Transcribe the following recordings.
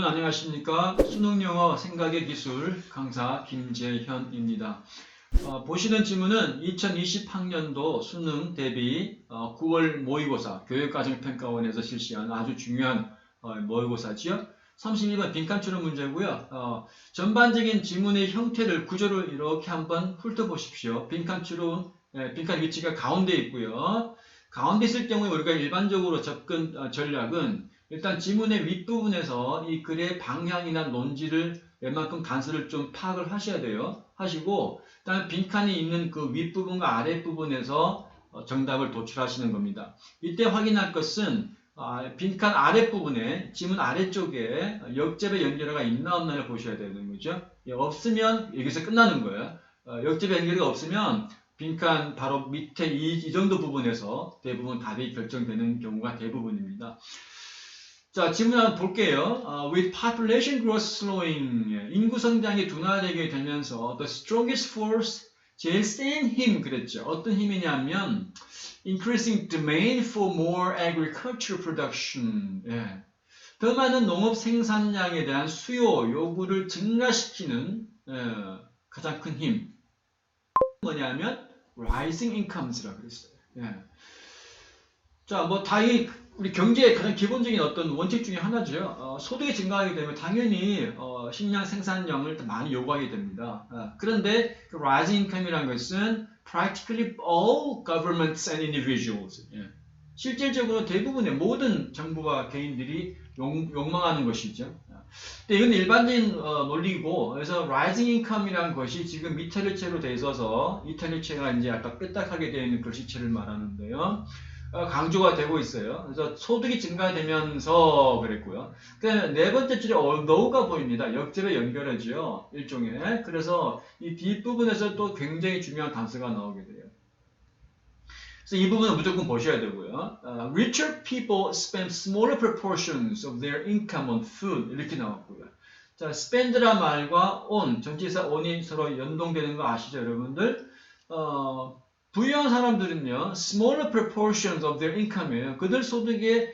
안녕하십니까. 수능영어 생각의 기술 강사 김재현입니다. 보시는 지문은 2020학년도 수능 대비 9월 모의고사 교육과정평가원에서 실시한 아주 중요한 모의고사지요. 32번 빈칸 추론 문제고요. 전반적인 지문의 형태를 구조를 이렇게 한번 훑어보십시오. 빈칸 추론, 빈칸 위치가 가운데 있고요. 가운데 있을 경우에 우리가 일반적으로 접근 전략은 일단 지문의 윗부분에서 이 글의 방향이나 논지를 웬만큼 단서를 좀 파악을 하셔야 돼요. 하시고 그다음에 빈칸이 있는 그 윗부분과 아랫부분에서 정답을 도출하시는 겁니다. 이때 확인할 것은 빈칸 아랫부분에 지문 아래쪽에 역접의 연결어가 있나 없나를 보셔야 되는 거죠. 없으면 여기서 끝나는 거예요. 역접의 연결어가 없으면 빈칸 바로 밑에 이 정도 부분에서 대부분 답이 결정되는 경우가 대부분입니다. 자, 질문 한번 볼게요. With population growth slowing, 인구 성장이 둔화되게 되면서 the strongest force, 제일 센 힘 그랬죠. 어떤 힘이냐면 increasing demand for more agricultural production. 더 많은 농업 생산량에 대한 수요, 요구를 증가시키는 가장 큰 힘. 뭐냐면 rising incomes라고 그랬어요. 자, 뭐 당연히 우리 경제의 가장 기본적인 어떤 원칙 중에 하나죠. 소득이 증가하게 되면 당연히 식량 생산량을 많이 요구하게 됩니다. 그런데 그 rising income이라는 것은 practically all governments and individuals. 실질적으로 대부분의 모든 정부와 개인들이 욕망하는 것이죠. 근데 이건 일반적인 논리고, 그래서 rising income이라는 것이 지금 이탈리체로 돼 있어서 이탈리체가 이제 약간 삐딱하게 되어 있는 글씨체를 말하는데요. 강조가 되고 있어요. 그래서 소득이 증가되면서 그랬고요. 네 번째 줄에 although가 보입니다. 역접의 연결어죠. 일종의. 그래서 이 뒷부분에서 또 굉장히 중요한 단서가 나오게 돼요. 그래서 이 부분은 무조건 보셔야 되고요. Richer people spend smaller proportions of their income on food. 이렇게 나왔고요. 자, spend란 말과 on, 전치사 on이 서로 연동되는 거 아시죠, 여러분들? 부유한 사람들은요, smaller proportions of their income이에요. 그들 소득의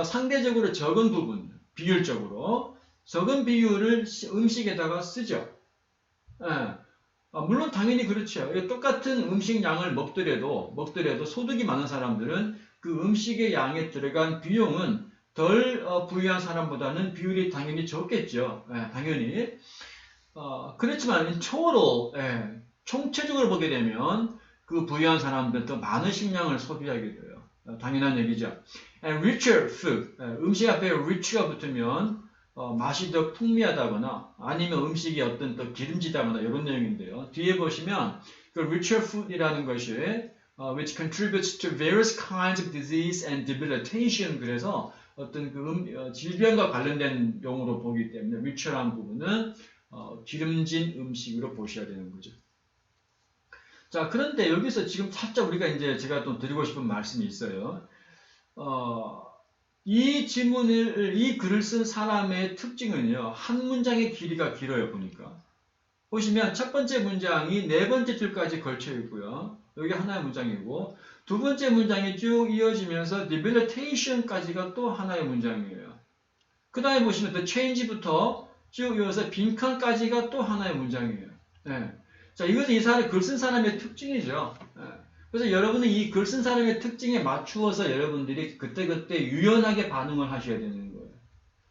상대적으로 적은 부분, 비율적으로 적은 비율을 음식에다가 쓰죠. 물론 당연히 그렇죠. 똑같은 음식 양을 먹더라도 소득이 많은 사람들은 그 음식의 양에 들어간 비용은 덜 부유한 사람보다는 비율이 당연히 적겠죠. 당연히. 그렇지만 total, 총체적으로 보게 되면 그 부유한 사람들은 더 많은 식량을 소비하게 돼요. 당연한 얘기죠. And richer food, 음식 앞에 rich가 붙으면 맛이 더 풍미하다거나 아니면 음식이 어떤 더 기름지다거나 이런 내용인데요. 뒤에 보시면 그 richer food이라는 것이 which contributes to various kinds of disease and debilitation. 그래서 어떤 그 질병과 관련된 용어로 보기 때문에 richer라는 부분은 기름진 음식으로 보셔야 되는 거죠. 자, 그런데 여기서 지금 살짝 우리가 이제 제가 또 드리고 싶은 말씀이 있어요. 이 글을 쓴 사람의 특징은요, 한 문장의 길이가 길어요, 보니까. 보시면 첫 번째 문장이 네 번째 줄까지 걸쳐 있고요. 여기 하나의 문장이고, 두 번째 문장이 쭉 이어지면서 debilitation까지가 또 하나의 문장이에요. 그 다음에 보시면 the change부터 쭉 이어서 빈칸까지가 또 하나의 문장이에요. 자, 이것은 이 사람, 글 쓴 사람의 특징이죠. 그래서 여러분은 이 글 쓴 사람의 특징에 맞추어서 여러분들이 그때그때 유연하게 반응을 하셔야 되는 거예요.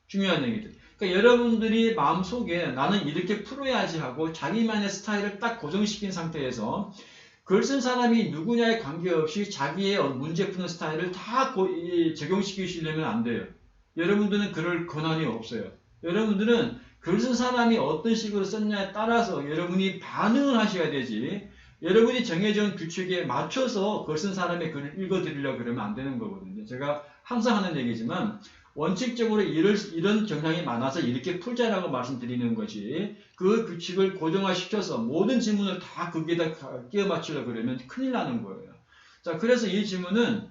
중요한 얘기들. 그러니까 여러분들이 마음속에 나는 이렇게 풀어야지 하고 자기만의 스타일을 딱 고정시킨 상태에서 글 쓴 사람이 누구냐에 관계없이 자기의 문제 푸는 스타일을 다 적용시키시려면 안 돼요. 여러분들은 그럴 권한이 없어요. 여러분들은 글 쓴 사람이 어떤 식으로 썼냐에 따라서 여러분이 반응을 하셔야 되지, 여러분이 정해진 규칙에 맞춰서 글 쓴 사람의 글을 읽어드리려고 그러면 안 되는 거거든요. 제가 항상 하는 얘기지만 원칙적으로 이런 경향이 많아서 이렇게 풀자라고 말씀드리는 거지, 그 규칙을 고정화시켜서 모든 지문을 다 거기에다 끼워 맞추려고 그러면 큰일 나는 거예요. 자, 그래서 이 지문은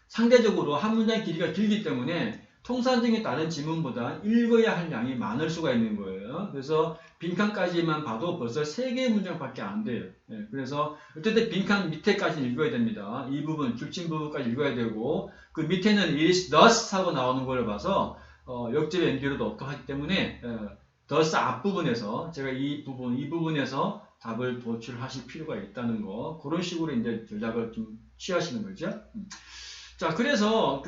상대적으로 한 문장의 길이가 길기 때문에 통상적인 다른 지문보다 읽어야 할 양이 많을 수가 있는 거예요. 그래서 빈칸까지만 봐도 벌써 3개의 문장밖에 안 돼요. 그래서 어쨌든 빈칸 밑에까지 읽어야 됩니다. 이 부분, 줄침 부분까지 읽어야 되고, 그 밑에는 it is thus 하고 나오는 걸 봐서 역접 MD로도 없고 하기 때문에 thus 앞부분에서 제가 이 부분에서 답을 도출하실 필요가 있다는 거, 그런 식으로 이제 전략을 좀 취하시는 거죠. 자, 그래서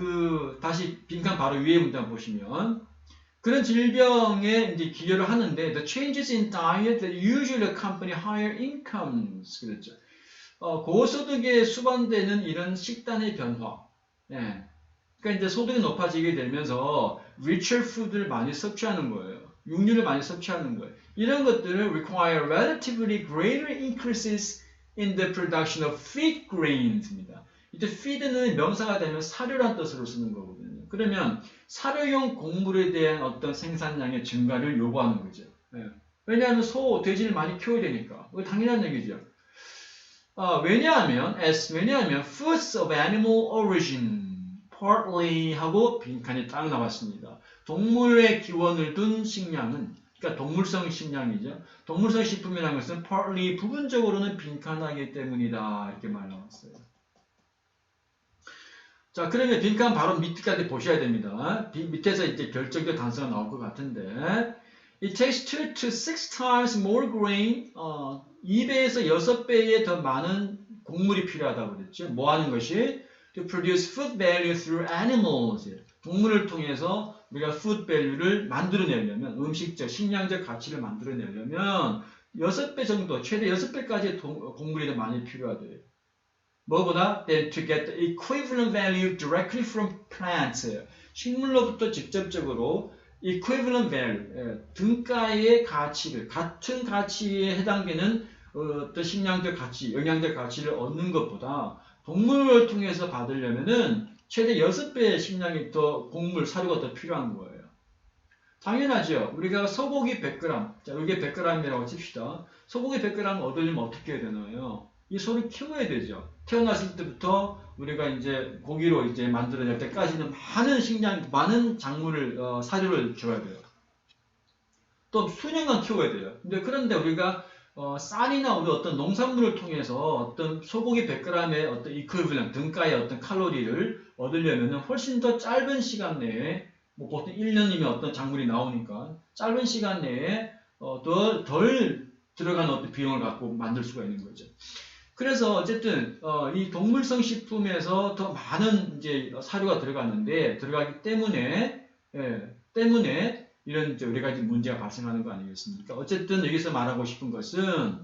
다시 빈칸 바로 위에 문장 보시면 그런 질병에 이제 기여를 하는데 the changes in diet that usually accompany higher incomes 그랬죠. 고소득에 수반되는 이런 식단의 변화. 예. 그러니까 이제 소득이 높아지게 되면서 richer food를 많이 섭취하는 거예요. 육류를 많이 섭취하는 거예요. 이런 것들을 require relatively greater increases in the production of feed grains입니다. 이때 feed는 명사가 되면 사료란 뜻으로 쓰는 거거든요. 그러면 사료용 곡물에 대한 어떤 생산량의 증가를 요구하는 거죠. 예. 왜냐하면 돼지를 많이 키워야 되니까. 그거 당연한 얘기죠. 왜냐하면 foods of animal origin partly 하고 빈칸이 딱 나왔습니다. 동물의 기원을 둔 식량은, 그러니까 동물성 식량이죠. 동물성 식품이라는 것은 partly 부분적으로는 빈칸하기 때문이다. 이렇게 말 나왔어요. 자, 그러면 빈칸 바로 밑까지 보셔야 됩니다. 밑에서 이제 결정적 단서가 나올 것 같은데, It takes 2 to 6 times more grain, 2배에서 6배의 더 많은 곡물이 필요하다고 그랬죠. 뭐 하는 것이? To produce food value through animals. 동물을 통해서 우리가 food value를 만들어내려면, 음식적, 식량적 가치를 만들어내려면 6배 정도, 최대 6배까지 곡물이 더 많이 필요하대요. 뭐보다? Than to get the equivalent value directly from plants. 식물로부터 직접적으로 equivalent value, 등가의 가치를, 같은 가치에 해당되는 어떤 식량적 가치, 영양적 가치를 얻는 것보다 동물을 통해서 받으려면은 최대 6배의 식량이 더 곡물, 사료가 더 필요한 거예요. 당연하죠. 우리가 소고기 100g, 자, 이게 100g이라고 칩시다. 소고기 100g 얻으려면 어떻게 해야 되나요? 이 소를 키워야 되죠. 태어났을 때부터 우리가 이제 고기로 이제 만들어낼 때까지는 많은 식량, 많은 작물을, 사료를 줘야 돼요. 또 수년간 키워야 돼요. 그런데 우리가 쌀이나 우리 어떤 농산물을 통해서 어떤 소고기 100g의 어떤 이퀄리런트, 등가의 어떤 칼로리를 얻으려면 훨씬 더 짧은 시간 내에, 뭐 보통 1년이면 어떤 작물이 나오니까 짧은 시간 내에 덜 들어가는 어떤 비용을 갖고 만들 수가 있는 거죠. 그래서 어쨌든 이 동물성 식품에서 더 많은 이제 사료가 들어가기 때문에 이런 여러 가지 문제가 발생하는 거 아니겠습니까? 어쨌든 여기서 말하고 싶은 것은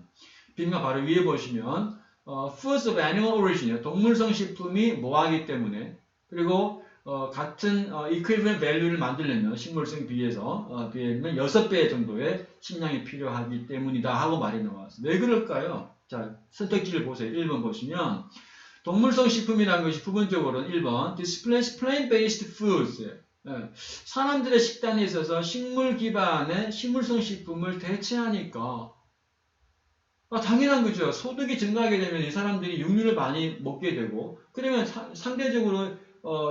빈칸 바로 위에 보시면 foods of animal origin이요. 동물성 식품이 뭐하기 때문에, 그리고 같은 equivalent value를 만들려면 식물성 비해서 비하면 6배 정도의 식량이 필요하기 때문이다 하고 말이 나왔어요. 왜 그럴까요? 자, 선택지를 보세요. 1번 보시면 동물성 식품이라는 것이 부분적으로는 1번 displace plant-based foods, 사람들의 식단에 있어서 식물 기반의 식물성 식품을 대체하니까 당연한 거죠. 소득이 증가하게 되면 이 사람들이 육류를 많이 먹게 되고, 그러면 상대적으로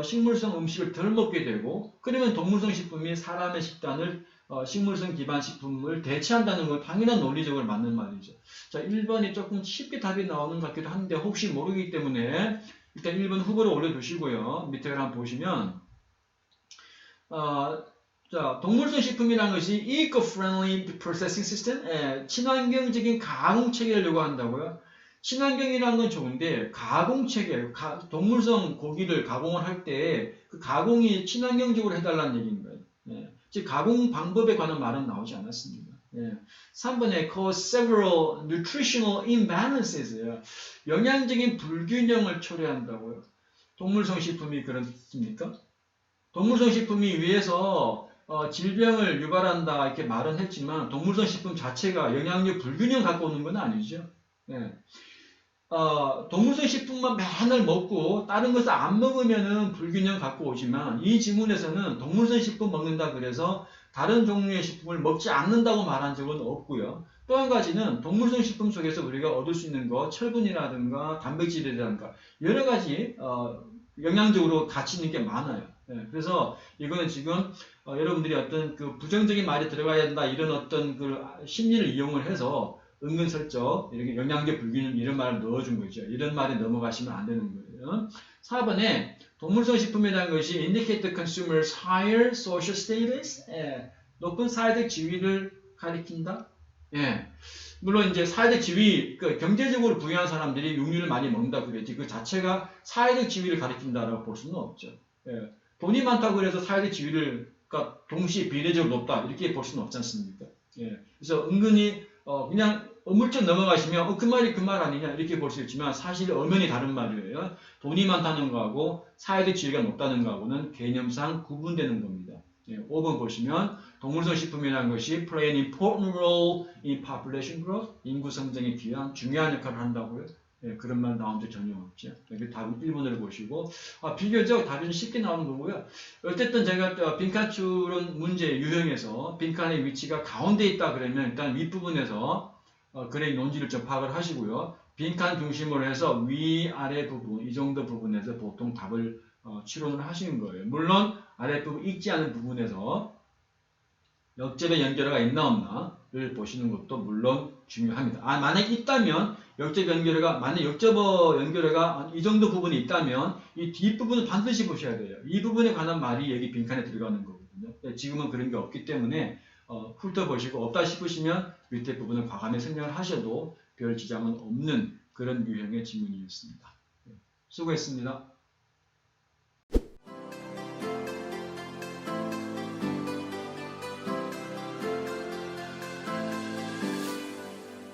식물성 음식을 덜 먹게 되고, 그러면 동물성 식품이 사람의 식단을 식물성 기반 식품을 대체한다는 건 당연한 논리적으로 맞는 말이죠. 자, 1번이 조금 쉽게 답이 나오는 것 같기도 한데 혹시 모르기 때문에 일단 1번 후보로 올려두시고요. 밑에 한번 보시면 자, 동물성 식품이라는 것이 eco-friendly processing system, 친환경적인 가공 체계를 요구한다고요. 친환경이라는 건 좋은데 가공 체계, 동물성 고기를 가공을 할 때 그 가공이 친환경적으로 해달라는 얘기인 거예요. 즉 가공 방법에 관한 말은 나오지 않았습니다. 3번에 cause several nutritional imbalances, 영양적인 불균형을 초래한다고요. 동물성 식품이 그렇습니까? 동물성 식품이 위해서 질병을 유발한다 이렇게 말은 했지만 동물성 식품 자체가 영양력 불균형 갖고 오는 건 아니죠. 동물성 식품만 맨날 먹고 다른 것을 안 먹으면은 불균형 갖고 오지만 이 지문에서는 동물성 식품 먹는다 그래서 다른 종류의 식품을 먹지 않는다고 말한 적은 없고요. 또 한 가지는 동물성 식품 속에서 우리가 얻을 수 있는 거, 철분이라든가 단백질이라든가 여러 가지 영양적으로 가치 있는 게 많아요. 그래서 이거는 지금 여러분들이 어떤 그 부정적인 말이 들어가야 된다 이런 어떤 그 심리를 이용을 해서 은근슬쩍 이렇게 영양제 불균형 이런 말을 넣어준 거죠. 이런 말에 넘어가시면 안 되는 거예요. 4번에 동물성 식품이라는 것이 indicate the consumer's higher social status, 높은 사회적 지위를 가리킨다. 예. 물론 이제 사회적 지위, 그 경제적으로 부유한 사람들이 육류를 많이 먹는다 그랬지 그 자체가 사회적 지위를 가리킨다라고 볼 수는 없죠. 예. 돈이 많다고 그래서 사회적 지위를 그러니까 동시에 비례적으로 높다 이렇게 볼 수는 없지 않습니까? 예. 그래서 은근히 그냥 어물쩍 넘어가시면 그 말이 그 말 아니냐 이렇게 볼 수 있지만 사실 엄연히 다른 말이에요. 돈이 많다는 거하고 사회적 지위가 높다는 거하고는 개념상 구분되는 겁니다. 예, 5번 보시면 동물성 식품이라는 것이 play an important role in population growth, 인구 성장에 기여한 중요한 역할을 한다고요. 예, 그런 말 나온 적 전혀 없죠. 여기 답은 1번으로 보시고 비교적 답이 좀 쉽게 나오는 거고요. 어쨌든 제가 빈칸 추론 문제 유형에서 빈칸의 위치가 가운데 있다 그러면 일단 윗부분에서 그래 논지를 좀 파악을 하시고요. 빈칸 중심으로 해서 위아래 부분 이 정도 부분에서 보통 답을 추론을 하시는 거예요. 물론 아랫부분 읽지 않은 부분에서 역접의 연결어가 있나 없나를 보시는 것도 물론 중요합니다. 만약 있다면 역접 연결어가 만약 역접어 연결어가 이 정도 부분이 있다면 이 뒷부분을 반드시 보셔야 돼요. 이 부분에 관한 말이 여기 빈칸에 들어가는 거거든요. 지금은 그런 게 없기 때문에 훑어보시고 없다 싶으시면 밑에 부분을 과감히 생략을 하셔도 별 지장은 없는 그런 유형의 질문이었습니다. 수고했습니다.